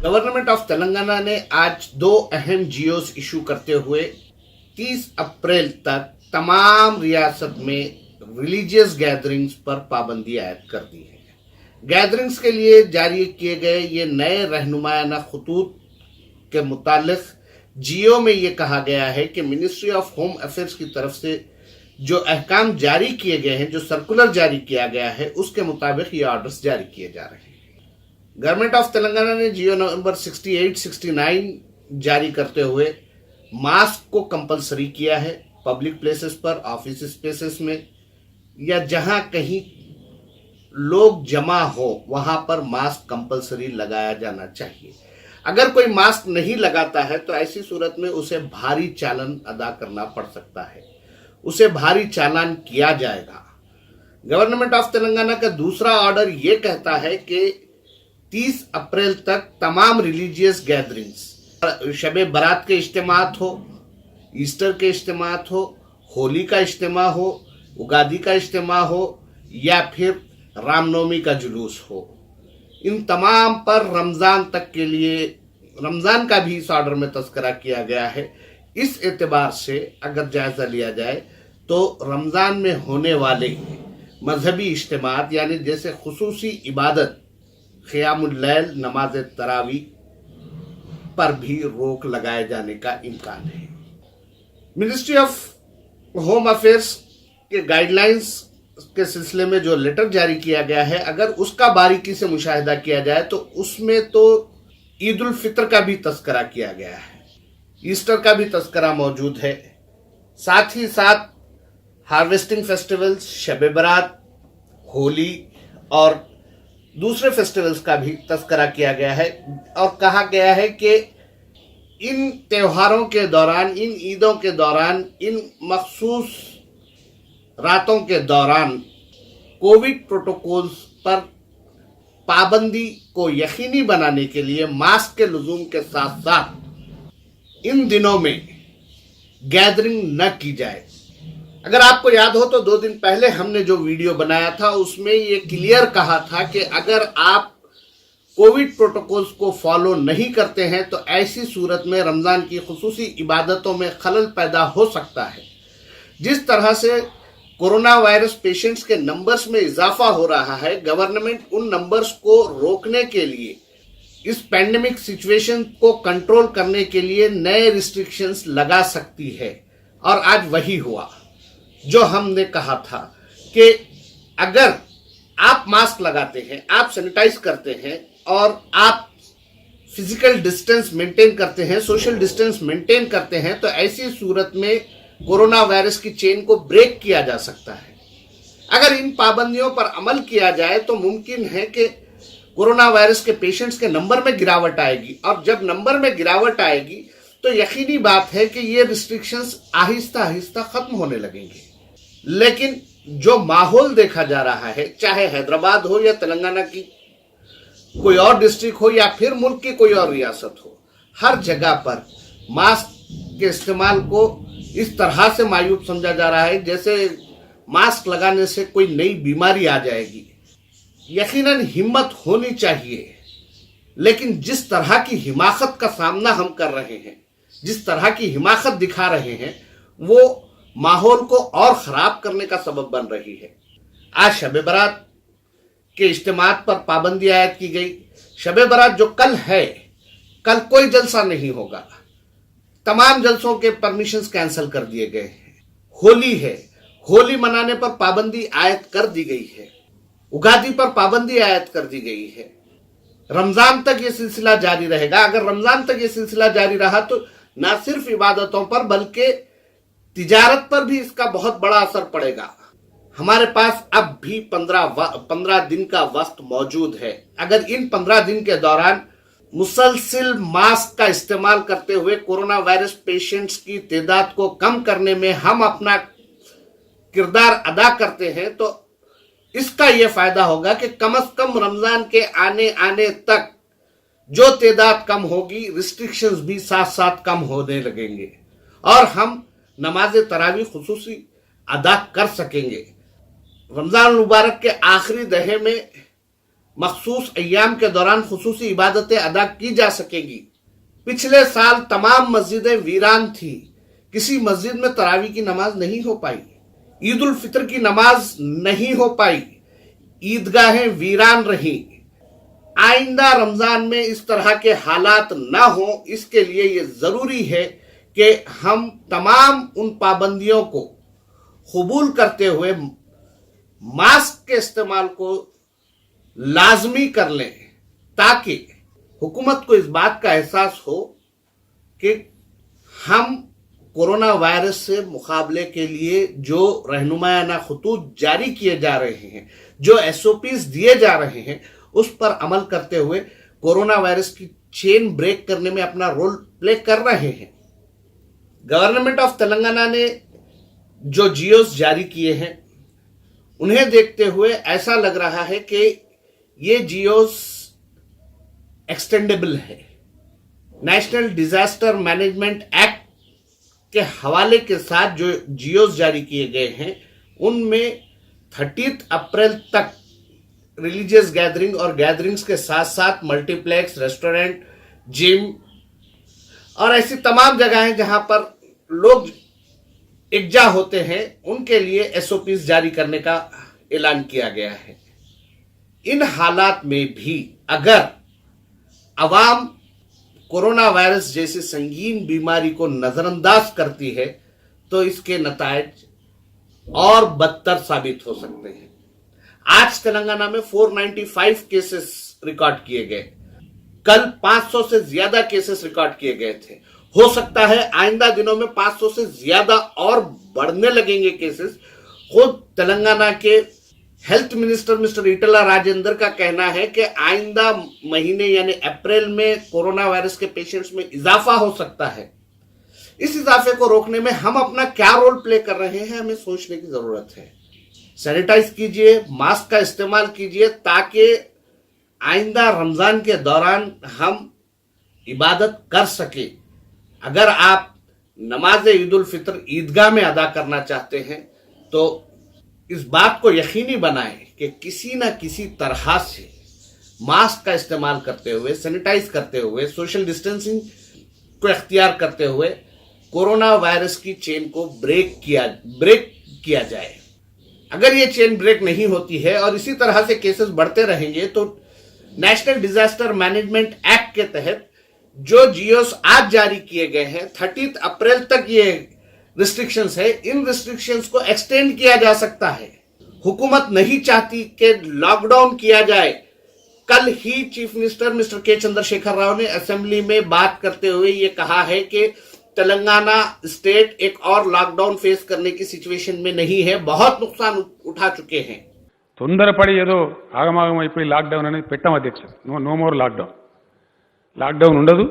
Government of Telangana ने आज दो अहम जीओस इशू करते हुए 30 अप्रैल तक तमाम रियासत में रिलीजियस गैदरिंग्स पर पाबंदी आयद कर दी है। गैदरिंग्स के लिए जारी किए गए ये नए रहनुमायाना खतूत के मुतालिक जियो में ये कहा गया है कि मिनिस्ट्री ऑफ होम अफेयर्स की तरफ से जो अहकाम जारी किए गए हैं, जो सर्कुलर जारी किया गया है, उसके मुताबिक ये ऑर्डर्स जारी किए जा रहे हैं। गवर्नमेंट ऑफ तेलंगाना ने जियो नंबर 68-69 जारी करते हुए मास्क को कंपलसरी किया है। पब्लिक प्लेसेस पर, ऑफिस स्पेसेस में या जहां कहीं लोग जमा हो वहां पर मास्क कंपलसरी लगाया जाना चाहिए। अगर कोई मास्क नहीं लगाता है तो ऐसी सूरत में उसे भारी चालान अदा करना पड़ सकता है, उसे भारी चालान किया जाएगा। गवर्नमेंट ऑफ तेलंगाना का दूसरा ऑर्डर यह कहता है कि 30 अप्रैल तक तमाम रिलीजियस गैदरिंग्स, शबे बारात के इज्तिमात हो, ईस्टर के इज्तिमात हो, होली का इज्तिमा हो, उगादी का इज्तिमा हो या फिर रामनवमी का जुलूस हो, इन तमाम पर रमज़ान तक के लिए, रमज़ान का भी इस ऑर्डर में तस्करा किया गया है। इस एतबार से अगर जायज़ा लिया जाए तो रमज़ान में होने वाले मजहबी इज्तिमात यानी जैसे खुसूसी इबादत क़ियामुल लैल, नमाज तरावी पर भी रोक लगाए जाने का इम्कान है। मिनिस्ट्री ऑफ होम अफेयर्स के गाइडलाइंस के सिलसिले में जो लेटर जारी किया गया है, अगर उसका बारीकी से मुशाहिदा किया जाए तो उसमें तो ईद उल फितर का भी तस्करा किया गया है, ईस्टर का भी तस्करा मौजूद है, साथ ही साथ हार्वेस्टिंग फेस्टिवल्स, शब बारात, होली और दूसरे फेस्टिवल्स का भी तस्करा किया गया है और कहा गया है कि इन त्योहारों के दौरान, इन ईदों के दौरान, इन मखसूस रातों के दौरान कोविड प्रोटोकॉल्स पर पाबंदी को यकीनी बनाने के लिए मास्क के लुज़ूम के साथ साथ इन दिनों में गैदरिंग न की जाए। अगर आपको याद हो तो 2 दिन पहले हमने जो वीडियो बनाया था उसमें ये क्लियर कहा था कि अगर आप कोविड प्रोटोकॉल्स को फॉलो नहीं करते हैं तो ऐसी सूरत में रमज़ान की खुसूसी इबादतों में खलल पैदा हो सकता है। जिस तरह से कोरोना वायरस पेशेंट्स के नंबर्स में इजाफा हो रहा है, गवर्नमेंट उन नंबर्स को रोकने के लिए, इस पैंडेमिक सिचुएशन को कंट्रोल करने के लिए नए रिस्ट्रिक्शंस लगा सकती है। और आज वही हुआ जो हमने कहा था कि अगर आप मास्क लगाते हैं, आप सैनिटाइज करते हैं और आप फिजिकल डिस्टेंस मेंटेन करते हैं, सोशल डिस्टेंस मेंटेन करते हैं तो ऐसी सूरत में कोरोना वायरस की चेन को ब्रेक किया जा सकता है। अगर इन पाबंदियों पर अमल किया जाए तो मुमकिन है कि कोरोना वायरस के पेशेंट्स के नंबर में गिरावट आएगी और जब नंबर में गिरावट आएगी तो यकीनी बात है कि ये रिस्ट्रिक्शंस आहिस्ता आहिस्ता खत्म होने लगेंगे। लेकिन जो माहौल देखा जा रहा है, चाहे हैदराबाद हो या तेलंगाना की कोई और डिस्ट्रिक्ट हो या फिर मुल्क की कोई और रियासत हो, हर जगह पर मास्क के इस्तेमाल को इस तरह से मायूब समझा जा रहा है जैसे मास्क लगाने से कोई नई बीमारी आ जाएगी। यकीनन हिम्मत होनी चाहिए, लेकिन जिस तरह की हिमाकत का सामना हम कर रहे हैं, जिस तरह की हिमाकत दिखा रहे हैं, वो माहौल को और खराब करने का सबब बन रही है। आज शब बारात के इज्तिमात पर पाबंदी आयद की गई। शब बारात जो कल है, कल कोई जलसा नहीं होगा, तमाम जलसों के परमिशंस कैंसिल कर दिए गए हैं। होली है, होली मनाने पर पाबंदी आयद कर दी गई है, उगादी पर पाबंदी आयद कर दी गई है। रमजान तक ये सिलसिला जारी रहेगा। अगर रमजान तक ये सिलसिला जारी रहा तो ना सिर्फ इबादतों पर बल्कि तिजारत पर भी इसका बहुत बड़ा असर पड़ेगा। हमारे पास अब भी 15 दिन का वक्त मौजूद है। अगर इन 15 दिन के दौरान मुसलसिल मास्क का इस्तेमाल करते हुए कोरोना वायरस पेशेंट्स की तादाद को कम करने में हम अपना किरदार अदा करते हैं तो इसका यह फायदा होगा कि कम से कम रमजान के आने तक जो तादाद कम होगी, रिस्ट्रिक्शंस भी साथ साथ कम होने लगेंगे और हम नमाज तरावी खुसूसी अदा कर सकेंगे। रमजान मुबारक के आखिरी दहे में मखसूस अय्याम के दौरान खुसूसी इबादतें अदा की जा सकेंगी। पिछले साल तमाम मस्जिदें वीरान थी, किसी मस्जिद में तरावी की नमाज नहीं हो पाई, ईद उल फितर की नमाज नहीं हो पाई, ईदगाहें वीरान रही। आइंदा रमजान में इस तरह के हालात ना हो, इसके लिए ये जरूरी है कि हम तमाम उन पाबंदियों को कबूल करते हुए मास्क के इस्तेमाल को लाजमी कर लें, ताकि हुकूमत को इस बात का एहसास हो कि हम कोरोना वायरस से मुकाबले के लिए जो रहनुमायाना खतूत जारी किए जा रहे हैं, जो एसओपीज दिए जा रहे हैं, उस पर अमल करते हुए कोरोना वायरस की चेन ब्रेक करने में अपना रोल प्ले कर रहे हैं। गवर्नमेंट ऑफ तेलंगाना ने जो जियोस जारी किए हैं, उन्हें देखते हुए ऐसा लग रहा है कि ये जियोस एक्सटेंडेबल है। नेशनल डिजास्टर मैनेजमेंट एक्ट के हवाले के साथ जो जियोस जारी किए गए हैं, उनमें 30 अप्रैल तक रिलीजियस गैदरिंग और गैदरिंग्स के साथ साथ मल्टीप्लेक्स, रेस्टोरेंट, जिम और ऐसी तमाम जगह हैं जहां पर लोग इकट्ठा होते हैं, उनके लिए एसओपीज जारी करने का ऐलान किया गया है। इन हालात में भी अगर अवाम कोरोना वायरस जैसी संगीन बीमारी को नजरअंदाज करती है तो इसके नतायज और बदतर साबित हो सकते हैं। आज तेलंगाना में 495 केसेस रिकॉर्ड किए गए, कल 500 से ज्यादा केसेस रिकॉर्ड किए गए थे। हो सकता है आइंदा दिनों में 500 से ज्यादा और बढ़ने लगेंगे केसेस। खुद तेलंगाना के हेल्थ मिनिस्टर मिस्टर ईटला राजेंद्र का कहना है कि आइंदा महीने यानी अप्रैल में कोरोना वायरस के पेशेंट्स में इजाफा हो सकता है। इस इजाफे को रोकने में हम अपना क्या रोल प्ले कर रहे हैं, हमें सोचने की जरूरत है। सैनिटाइज कीजिए, मास्क का इस्तेमाल कीजिए, ताकि आइंदा रमजान के दौरान हम इबादत कर सके। अगर आप नमाज ईद उल फितर ईदगाह में अदा करना चाहते हैं तो इस बात को यकीनी बनाएं कि किसी न किसी तरह से मास्क का इस्तेमाल करते हुए, सैनिटाइज करते हुए, सोशल डिस्टेंसिंग को इख्तियार करते हुए कोरोना वायरस की चेन को ब्रेक किया जाए। अगर ये चेन ब्रेक नहीं होती है और इसी तरह से केसेस बढ़ते रहेंगे तो नेशनल डिजास्टर मैनेजमेंट एक्ट के तहत जो जियोस आज जारी किए गए हैं, 30 अप्रैल तक ये रिस्ट्रिक्शंस है, इन रिस्ट्रिक्शंस को एक्सटेंड किया जा सकता है। हुकूमत नहीं चाहती कि लॉकडाउन किया जाए। कल ही चीफ मिनिस्टर मिस्टर के चंद्रशेखर राव ने असेंबली में बात करते हुए ये कहा है कि तेलंगाना स्टेट एक और लॉकडाउन फेस करने की सिचुएशन में नहीं है, बहुत नुकसान उठा चुके हैं। తొందరపడి ఏదో ఆగమాగం అయిపోయి లాక్డౌన్ అనేది పెట్టాం అధ్యక్ష. నో మోర్ లాక్డౌన్ ఉండదు,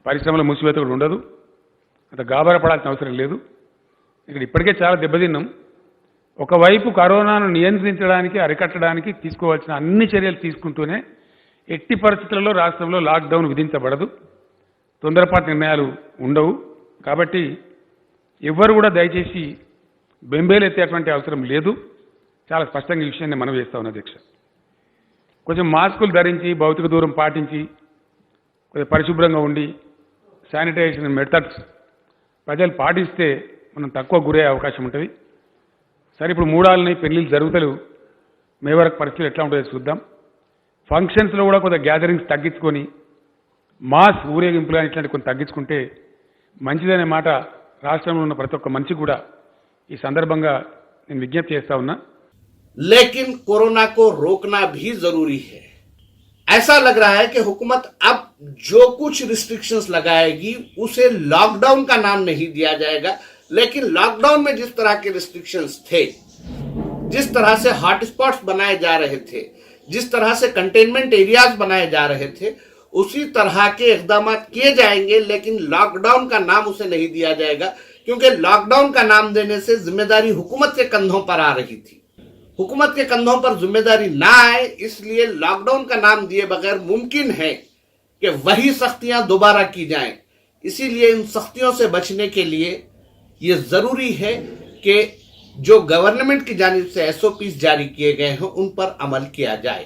పరిశ్రమల మూసివేత కూడా ఉండదు, అంత గాబరా పడాల్సిన అవసరం లేదు. ఇక్కడ ఇప్పటికే చాలా దెబ్బతిన్నాం. ఒకవైపు కరోనాను నియంత్రించడానికి, అరికట్టడానికి తీసుకోవాల్సిన అన్ని చర్యలు తీసుకుంటూనే ఎట్టి పరిస్థితుల్లో రాష్ట్రంలో లాక్డౌన్ విధించబడదు, తొందరపాటు నిర్ణయాలు ఉండవు. కాబట్టి ఎవ్వరు కూడా దయచేసి బెంబేలెత్తేటువంటి అవసరం లేదు. చాలా స్పష్టంగా ఈ విషయాన్ని మనం చేస్తా ఉన్నాం అధ్యక్ష. కొంచెం మాస్కులు ధరించి, భౌతిక దూరం పాటించి, కొంచెం పరిశుభ్రంగా ఉండి, శానిటైజేషన్ మెథడ్స్ ప్రజలు పాటిస్తే మనం తక్కువ గురయ్యే అవకాశం ఉంటుంది. సరే, ఇప్పుడు మూడాలని పెళ్లిళ్ళు జరుగుతలేవు, మే వరకు పరిస్థితులు ఎట్లా ఉంటుందో చూద్దాం. ఫంక్షన్స్లో కూడా కొంత గ్యాదరింగ్స్ తగ్గించుకొని మాస్ ఊరేగింపులు ఇట్లాంటి కొంత తగ్గించుకుంటే మంచిదనే మాట రాష్ట్రంలో ఉన్న ప్రతి ఒక్క మనిషి కూడా ఈ సందర్భంగా నేను విజ్ఞప్తి చేస్తా ఉన్నా. लेकिन कोरोना को रोकना भी जरूरी है। ऐसा लग रहा है कि हुकूमत अब जो कुछ रिस्ट्रिक्शंस लगाएगी उसे लॉकडाउन का नाम नहीं दिया जाएगा, लेकिन लॉकडाउन में जिस तरह के रिस्ट्रिक्शंस थे, जिस तरह से हॉटस्पॉट्स बनाए जा रहे थे, जिस तरह से कंटेनमेंट एरियाज बनाए जा रहे थे, उसी तरह के इकदाम किए जाएंगे, लेकिन लॉकडाउन का नाम उसे नहीं दिया जाएगा, क्योंकि लॉकडाउन का नाम देने से जिम्मेदारी हुकूमत के कंधों पर आ रही थी। हुकूमत के कंधों पर जिम्मेदारी ना आए, इसलिए लॉकडाउन का नाम दिए बगैर मुमकिन है कि वही सख्तियां दोबारा की जाएं। इसीलिए इन सख्तियों से बचने के लिए ये जरूरी है कि जो गवर्नमेंट की जानिब से एसओपीज जारी किए गए हैं उन पर अमल किया जाए।